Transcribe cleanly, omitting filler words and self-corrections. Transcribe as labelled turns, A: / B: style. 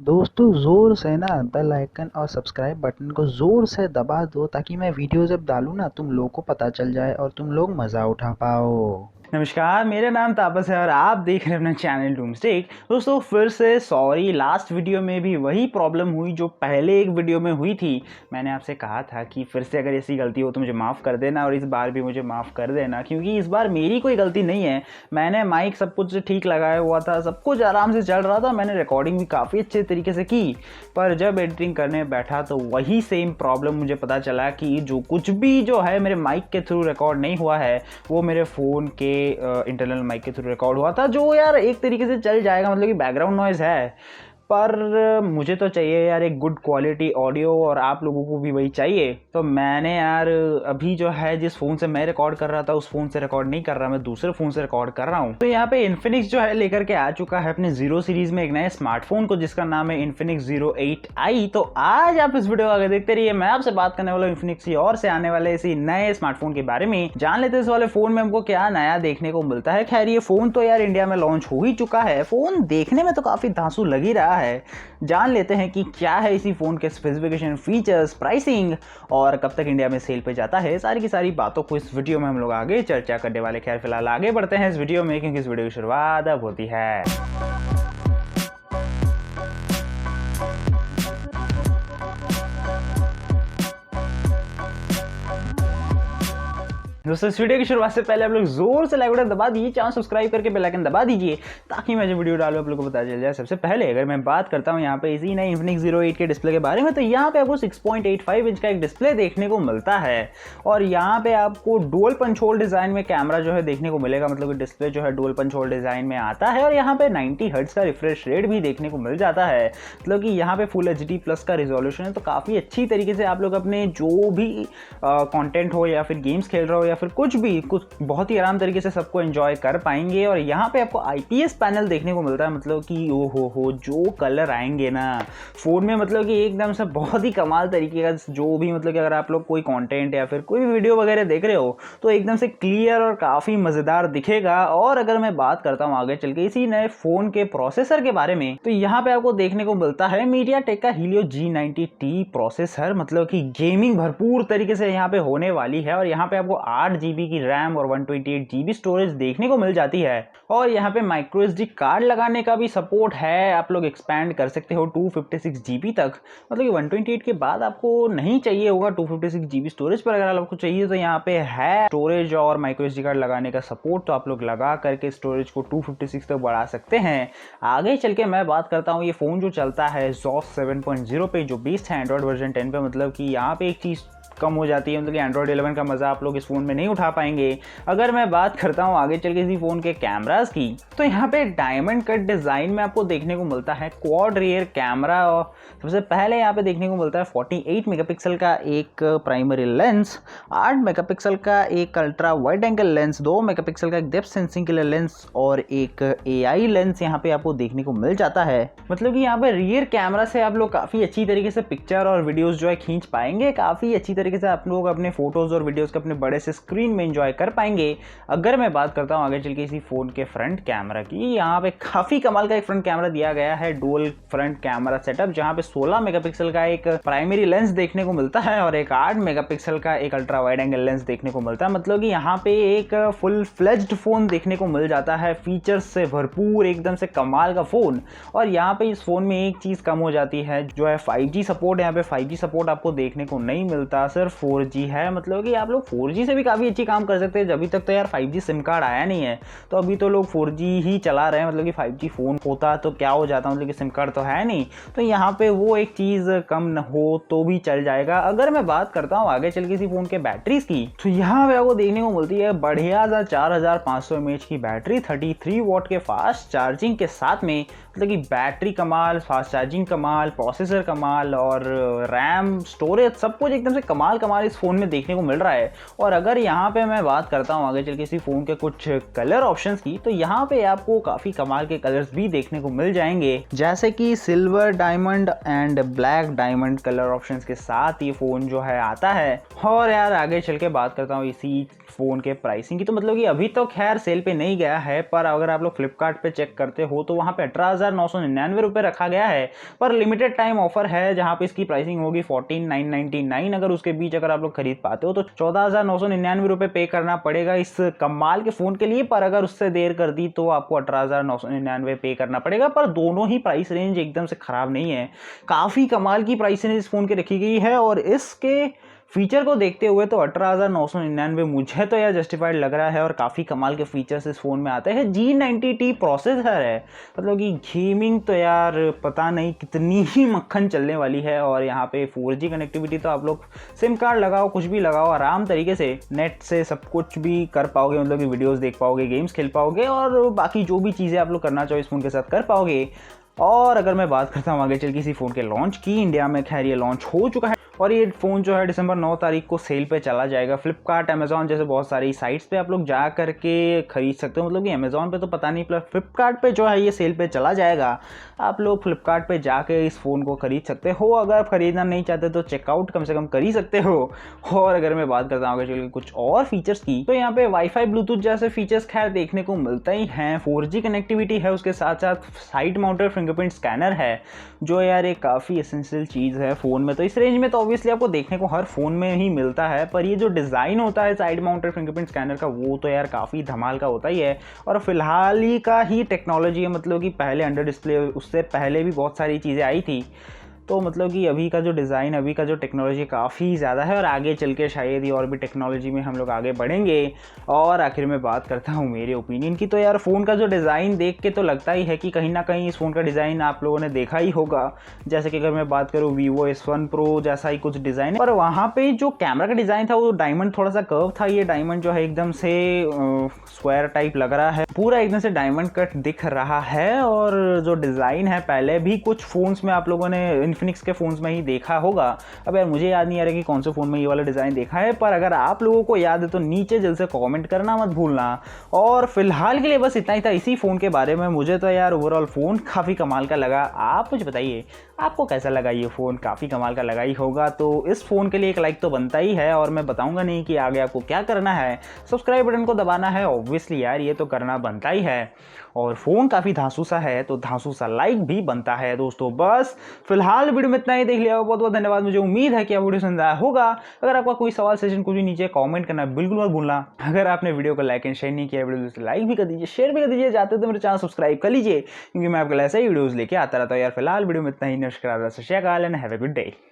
A: दोस्तों ज़ोर से ना बेल आइकन और सब्सक्राइब बटन को ज़ोर से दबा दो ताकि मैं वीडियो जब डालूँ ना तुम लोग को पता चल जाए और तुम लोग मज़ा उठा पाओ।
B: नमस्कार, मेरा नाम तापस है और आप देख रहे हैं अपना चैनल डूम्सडे। दोस्तों फिर से सॉरी, लास्ट वीडियो में भी वही प्रॉब्लम हुई जो पहले एक वीडियो में हुई थी। मैंने आपसे कहा था कि फिर से अगर ऐसी गलती हो तो मुझे माफ़ कर देना और इस बार भी मुझे माफ़ कर देना, क्योंकि इस बार मेरी कोई गलती नहीं है। मैंने माइक सब कुछ ठीक लगाया हुआ था, सब कुछ आराम से चल रहा था, मैंने रिकॉर्डिंग भी काफ़ी अच्छे तरीके से की। पर जब एडिटिंग करने बैठा तो वही सेम प्रॉब्लम मुझे पता चला कि जो कुछ भी जो है मेरे माइक के थ्रू रिकॉर्ड नहीं हुआ है वो मेरे फ़ोन के इंटरनल माइक के थ्रू रिकॉर्ड हुआ था, जो यार एक तरीके से चल जाएगा, मतलब कि बैकग्राउंड नॉइज़ है। पर मुझे तो चाहिए यार एक गुड क्वालिटी ऑडियो और आप लोगों को भी वही चाहिए। तो मैंने यार अभी जो है जिस फ़ोन से मैं रिकॉर्ड कर रहा था उस फ़ोन से रिकॉर्ड नहीं कर रहा, मैं दूसरे फ़ोन से रिकॉर्ड कर रहा हूँ। तो यहाँ पे इन्फिनिक्स जो है लेकर के आ चुका है अपने जीरो सीरीज़ में एक नए स्मार्टफोन को, जिसका नाम है इन्फिनिक्स Zero 8i। तो आज आप इस वीडियो को आगे देखते रहिए। मैं आपसे बात करने वाला हूँ इन्फिनिक्स और से आने वाले इसी नए स्मार्टफोन के बारे में। जान लेते हैं इस वाले फ़ोन में हमको क्या नया देखने को मिलता है। खैर ये फ़ोन तो यार इंडिया में लॉन्च हो ही चुका है, फ़ोन देखने में तो काफ़ी धांसू लग ही रहा है। जान लेते हैं कि क्या है इसी फ़ोन के स्पेसिफिकेशन, फीचर्स, प्राइसिंग और कब तक इंडिया में सेल पे जाता है। सारी की सारी बातों को इस वीडियो में हम लोग आगे चर्चा करने वाले। खैर फिलहाल आगे बढ़ते हैं इस वीडियो में, क्योंकि इस वीडियो की शुरुआत अब होती है। दोस्तों इस वीडियो की शुरुआत से पहले आप लोग जोर से लाइक बटन दबा दीजिए, चैनल सब्सक्राइब करके बेल आइकन दबा दीजिए ताकि मैं जो वीडियो डालूं आप लोगों को पता चल जाए सबसे पहले। अगर मैं बात करता हूं यहाँ पे इसी नए Infinix Zero 8 के डिस्प्ले के बारे में, तो यहाँ पे आपको 6.85 इंच का एक डिस्प्ले देखने को मिलता है और यहाँ पे आपको डुअल पंच होल डिजाइन में कैमरा जो है देखने को मिलेगा, मतलब कि डिस्प्ले जो है डुअल पंच होल डिजाइन में आता है और यहाँ पे 90 हर्ट्ज का रिफ्रेश रेट भी देखने को मिल जाता है, मतलब कि यहाँ पे फुल HD प्लस का रिजोल्यूशन है। तो काफ़ी अच्छी तरीके से आप लोग अपने जो भी कंटेंट हो या फिर गेम्स खेल रहे हो या फिर कुछ भी कुछ बहुत ही आराम तरीके से सबको एंजॉय कर पाएंगे। और यहाँ पे आपको IPS पैनल देखने को मिलता है, मतलब कि ओ हो जो कलर आएंगे ना फ़ोन में, मतलब कि एकदम से बहुत ही कमाल तरीके का जो भी, मतलब कि अगर आप लोग कोई कंटेंट या फिर कोई भी वीडियो वगैरह देख रहे हो तो एकदम से क्लियर और काफ़ी मज़ेदार दिखेगा। और अगर मैं बात करता हूँ आगे चल के इसी नए फ़ोन के प्रोसेसर के बारे में, तो यहाँ पे आपको देखने को मिलता है मीडियाटेक का हीलियो G90T प्रोसेसर, मतलब कि गेमिंग भरपूर तरीके से यहाँ पे होने वाली है। और यहाँ पे आपको 8GB की रैम और 128GB स्टोरेज देखने को मिल जाती है और यहाँ पे माइक्रो SD कार्ड लगाने का भी सपोर्ट है। आप लोग एक्सपैंड कर सकते हो 256GB तक, मतलब कि 128 के बाद आपको नहीं चाहिए होगा 256GB स्टोरेज, पर अगर आपको चाहिए तो यहाँ पे है स्टोरेज और माइक्रो SD कार्ड लगाने का सपोर्ट, तो आप लोग लगा करके स्टोरेज को 256 तक बढ़ा सकते हैं। आगे चल के मैं बात करता हूँ ये फ़ोन जो चलता है ZOS 7.0 पे, जो बेस्ड है एंड्रॉइड वर्जन 10 पे, मतलब कि यहाँ पे एक चीज़ कम हो जाती है, मतलब कि एंड्रॉइड 11 का मज़ा आप लोग इस फ़ोन में नहीं उठा पाएंगे। अगर मैं बात करता हूँ आगे चल के इसी फ़ोन के कैमरास की, तो यहाँ पे डायमंड कट डिज़ाइन में आपको देखने को मिलता है क्वाड रियर कैमरा। और सबसे पहले यहाँ पे देखने को मिलता है 48 मेगापिक्सल का एक प्राइमरी लेंस, 8 मेगापिक्सल का एक ultra wide angle lens, 2 megapixel का एक डेप्थ सेंसिंग के लिए लेंस और एक AI लेंस यहाँ पे आपको देखने को मिल जाता है। मतलब कि यहाँ पे रियर कैमरा से आप लोग काफ़ी अच्छी तरीके से पिक्चर और वीडियोज़ जो है खींच पाएंगे, काफ़ी अच्छी तरीके से आप लोग अपने फोटोज़ और वीडियोज़ को अपने बड़े से स्क्रीन में एंजॉय कर पाएंगे। अगर मैं बात करता हूँ आगे चल के इसी फ़ोन के फ्रंट कैमरा की, यहाँ पे काफ़ी कमाल का एक फ्रंट कैमरा दिया गया है, डुअल फ्रंट कैमरा सेटअप, जहाँ पे 16 मेगापिक्सल का एक प्राइमरी लेंस देखने को मिलता है और एक 8 मेगापिक्सल का एक अल्ट्रा वाइड एंगल लेंस देखने को मिलता है। मतलब कि यहाँ पे एक फुल फ्लेज्ड फ़ोन देखने को मिल जाता है, फीचर्स से भरपूर एकदम से कमाल का फ़ोन। और यहाँ पे इस फ़ोन में एक चीज़ कम हो जाती है जो है 5G सपोर्ट। यहाँ पे 5G सपोर्ट आपको देखने को नहीं मिलता, सिर्फ 4G है, मतलब कि आप लोग 4G से भी काफ़ी अच्छी काम कर सकते हैं। अभी तक तो यार 5G सिम कार्ड आया नहीं है, तो अभी तो लोग 4G ही चला रहे हैं, मतलब कि 5G फ़ोन होता तो क्या हो जाता, मतलब कि सिम कार्ड तो है नहीं, तो यहाँ पे वो एक चीज़ कम न हो तो भी चल जाएगा। अगर मैं बात करता हूँ आगे चल के इसी फ़ोन के बैटरीज की, तो यहाँ पे आपको देखने को मिलती है बढ़िया सा 4500 mAh की बैटरी, 33 वॉट के फास्ट चार्जिंग के साथ में, मतलब कि बैटरी कमाल, फास्ट चार्जिंग कमाल, प्रोसेसर कमाल और रैम स्टोरेज सब कुछ एकदम से कमाल इस फ़ोन में देखने को मिल रहा है। और अगर यहाँ पे मैं बात करता हूँ आगे चल के इसी फ़ोन के कुछ कलर ऑप्शंस की, तो यहाँ पे आपको काफ़ी कमाल के कलर्स भी देखने को मिल जाएंगे, जैसे कि silver diamond and black diamond colour options के साथ ये फ़ोन जो है आता है। और यार आगे चल के बात करता हूँ इसी फ़ोन के प्राइसिंग की, तो मतलब कि अभी तो खैर सेल पे नहीं गया है, पर अगर आप लोग फ्लिपकार्ट पे चेक करते हो तो वहाँ पे 18,000 ₹14,999 रखा गया है, पर लिमिटेड टाइम ऑफर है जहां पे इसकी प्राइसिंग होगी 14,999। अगर उसके बीच अगर आप लोग खरीद पाते हो तो ₹14,999 पे करना पड़ेगा इस कमाल के फ़ोन के लिए, पर अगर उससे देर कर दी तो आपको 18,999 पे करना पड़ेगा। पर दोनों ही प्राइस रेंज एकदम से ख़राब नहीं है, काफ़ी कमाल की प्राइस रेंज इस फ़ोन की रखी गई है। और इसके फीचर को देखते हुए तो 18,999 मुझे तो यार जस्टिफाइड लग रहा है, और काफ़ी कमाल के फीचर्स इस फ़ोन में आते हैं। G90T प्रोसेसर है, मतलब कि गेमिंग तो यार पता नहीं कितनी ही मक्खन चलने वाली है। और यहाँ पे 4G कनेक्टिविटी, तो आप लोग सिम कार्ड लगाओ, कुछ भी लगाओ, आराम तरीके से नेट से सब कुछ भी कर पाओगे, मतलब कि वीडियोज़ देख पाओगे, गेम्स खेल पाओगे, और बाकी जो भी चीज़ें आप लोग करना चाहो इस फ़ोन के साथ कर पाओगे। और अगर मैं बात करता हूँ आगे चल के इसी फ़ोन के लॉन्च की, इंडिया में खैर ये लॉन्च हो चुका है, और ये फ़ोन जो है दिसंबर 9 तारीख को सेल पे चला जाएगा। फ्लिपकार्ट, अमेज़ॉन जैसे बहुत सारी साइट्स पे आप लोग जा करके खरीद सकते हो, मतलब कि अमेज़ॉन पे तो पता नहीं, प्लस फ्लिपकार्ट पे जो है ये सेल पे चला जाएगा। आप लोग फ्लिपकार्ट पे जाके इस फ़ोन को खरीद सकते हो। अगर आप खरीदना नहीं चाहते तो चेकआउट कम से कम कर ही सकते हो। और अगर मैं बात करता हूँ आगे चल के कुछ और फीचर्स की, तो यहाँ पे वाईफाई, ब्लूटूथ जैसे फीचर्स खैर देखने को मिलते ही हैं। 4G कनेक्टिविटी है, उसके साथ साथ साइड माउंटेड फिंगरप्रिंट स्कैनर है, जो यार एक काफ़ी एसेंशियल चीज़ है फ़ोन में। तो इस रेंज में तो ऑब्वियसली आपको देखने को हर फ़ोन में ही मिलता है, पर ये जो डिज़ाइन होता है साइड माउंटेड फिंगरप्रिंट स्कैनर का, वो तो यार काफ़ी धमाल का होता ही है। और फिलहाल ही का ही टेक्नोलॉजी है, मतलब कि पहले अंडर डिस्प्ले, उससे पहले भी बहुत सारी चीज़ें आई थी। तो मतलब कि अभी का जो डिज़ाइन, अभी का जो टेक्नोलॉजी काफ़ी ज़्यादा है, और आगे चल के शायद ही और भी टेक्नोलॉजी में हम लोग आगे बढ़ेंगे। और आखिर में बात करता हूँ मेरे ओपिनियन की, तो यार फ़ोन का जो डिज़ाइन देख के तो लगता ही है कि कहीं ना कहीं इस फ़ोन का डिज़ाइन आप लोगों ने देखा ही होगा। जैसे कि अगर मैं बात करूँ Vivo S1 Pro जैसा ही कुछ डिज़ाइन, पर वहाँ पे जो कैमरा का डिज़ाइन था वो डायमंड थोड़ा सा कर्व था। ये डायमंड जो है एकदम से स्क्वायर टाइप लग रहा है, पूरा एकदम से डायमंड कट दिख रहा है। और जो डिज़ाइन है पहले भी कुछ फ़ोन्स में आप लोगों ने इन्फिनिक्स के फ़ोन्स में ही देखा होगा। अब यार मुझे याद नहीं आ रहा कि कौन से फ़ोन में ये वाला डिज़ाइन देखा है, पर अगर आप लोगों को याद है तो नीचे जल्द से कमेंट करना मत भूलना। और फिलहाल के लिए बस इतना ही था इसी फ़ोन के बारे में। मुझे तो यार ओवरऑल फ़ोन काफ़ी कमाल का लगा। आप कुछ बताइए, आपको कैसा लगा? ये फ़ोन काफ़ी कमाल का लगा ही होगा, तो इस फ़ोन के लिए एक लाइक तो बनता ही है। और मैं बताऊंगा नहीं कि आगे आपको क्या करना है, सब्सक्राइब बटन को दबाना है, ऑब्वियसली यार ये तो करना बनता ही है। और फ़ोन काफ़ी धांसू सा है, तो धांसू सा लाइक भी बनता है दोस्तों। बस फिलहाल वीडियो में इतना ही, देख लिया, बहुत बहुत धन्यवाद। मुझे उम्मीद है कि आप वीडियो पसंद आया होगा। अगर आपका कोई सवाल, सेशन कुछ भी, नीचे कमेंट करना बिल्कुल मत भूलना। अगर आपने वीडियो को लाइक एंड शेयर नहीं किया, वीडियो को लाइक भी कर दीजिए, शेयर भी कर दीजिए। जाते तो मेरे चैनल सब्सक्राइब कर लीजिए, क्योंकि मैं आपके लिए ऐसे ही वीडियोज़ लेके आता रहता हूँ। यार फिलहाल वीडियो में इतना ही। नमस्कार, सत श्री अकाल and have a good day.